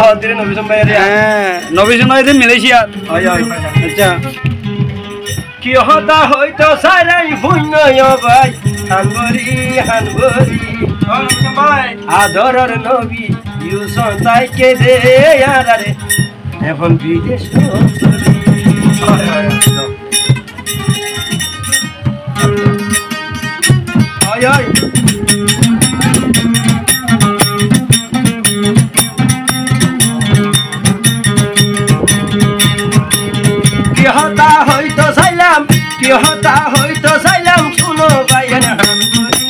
হদিরে নবিসম ভাই রে হ্যাঁ নবিসম ভাই যে মালয়েশিয়া হয় হয় আচ্ছা কি হতা হইতো সারাই ভুইনয় ভাই হানবরি নবিসম ভাই আদরর নবী ইউসন তাইকে দে আরে এখন বিদেশ চলি হয় হয় হয় হয় কি হতা হইতো চাইলাম শুনো বাইন হানবরি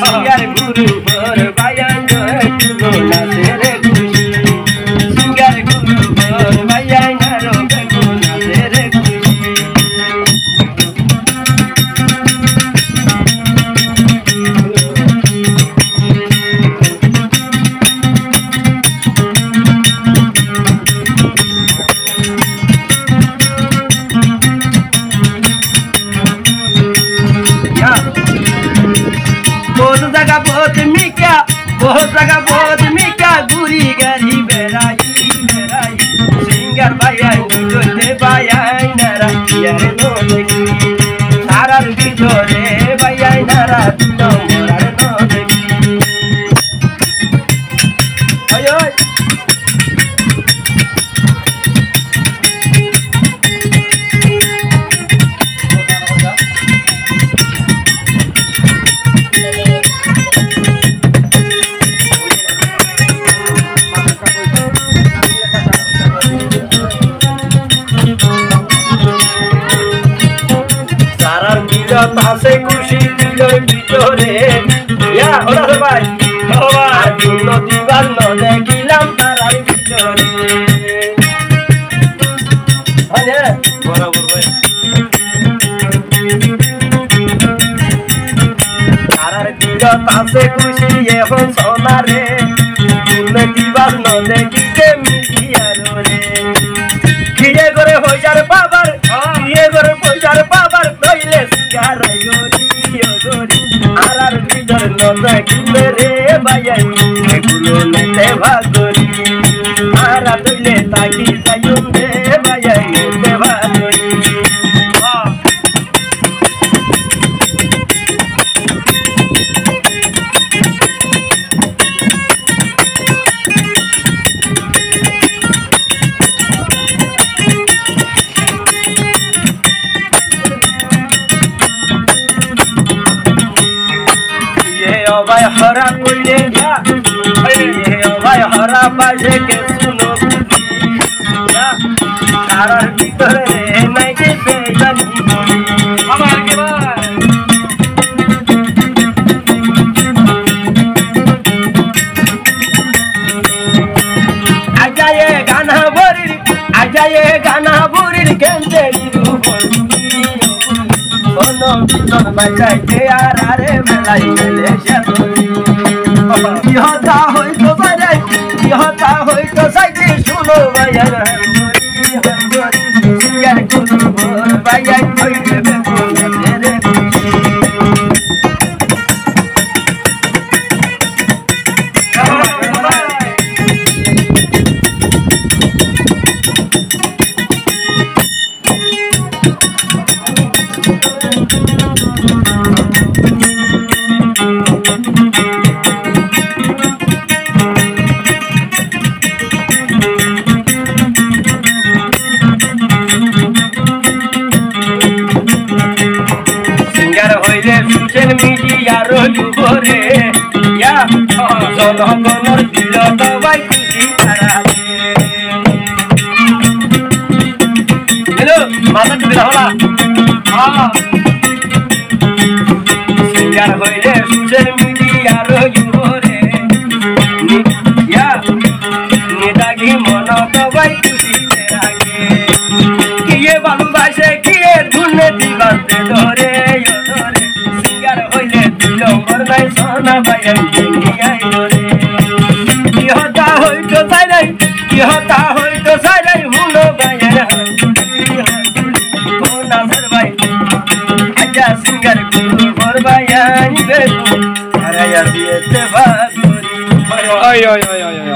সিঙ্গার গুরু ভর বাইন গুরু নাচে রে খুশি সিঙ্গার গুরু ভর বাইন রো গুরু নাচে রে খুশি बहुत जगह बहुत मिका गुरी गरी बेराई सिंगर भाई जोते भाई नारा यारे नो देखी सारा बिजोरे भाई नारा नो मोरा नो देखी ओय তাসে খুশি দিলর ভিতরে ইয়া ওরা ভাই বাবা দুনো দিবার ন দেখিলাম তারার ভিতরে আরে বরাবর ভাই তারার দিল তাসে খুশি এখন সোনারে দুনো দিবার ন দেখিতে মিলিয়ার রে কিয়ে করে হইজার বাবার কিয়ে করে পয়সার বাবার কইলে সিঙ্গার গরি গরি আরার ভিতর নজা কিলে রে ভাইয়াই এগুলো নেতে ভাগরি আরা তইলে তাকি যাইম রে ভাইয়াই নেতে ভাগরি भाई हरा कोइले क्या ये भाई हरा बाजे के सुनो क्या तारा भीतर रे नहीं के बेजानी हमार के भाई आजा ये गाना बोरी केंदेरी रूबोरी सोनो बितन बजाई के आरे मलाई मेले হতা হইতো বাজাই হতা হইতো সাইতে শুনো বাজার সিঙ্গার গুরু ভর বাজাই হইতে বেগুন রে সোশ্যাল মিডিয়ার যুগরে ইয়া জনগণের দিল সবাই খুশি তারাবে হ্যালো মাথা টুপি হলা সিঙ্গার হইলে সোশ্যাল মিডিয়ার যুগরে ইয়া নেতাগি মন সবাই খুশি তারাবে কিয়ে ভালোবাসে কিয়ে দুর্নীতি বাঁধতে ধরে सोना बायन दुनियाई रे की होता होई तो साइलाई की होता होई तो साइलाई हुनो बायन कोना सरबाई आजा सिंगर गुरु भर बायन बेतु अरे या दिए ते बागोरी ওই ওই ওই ওই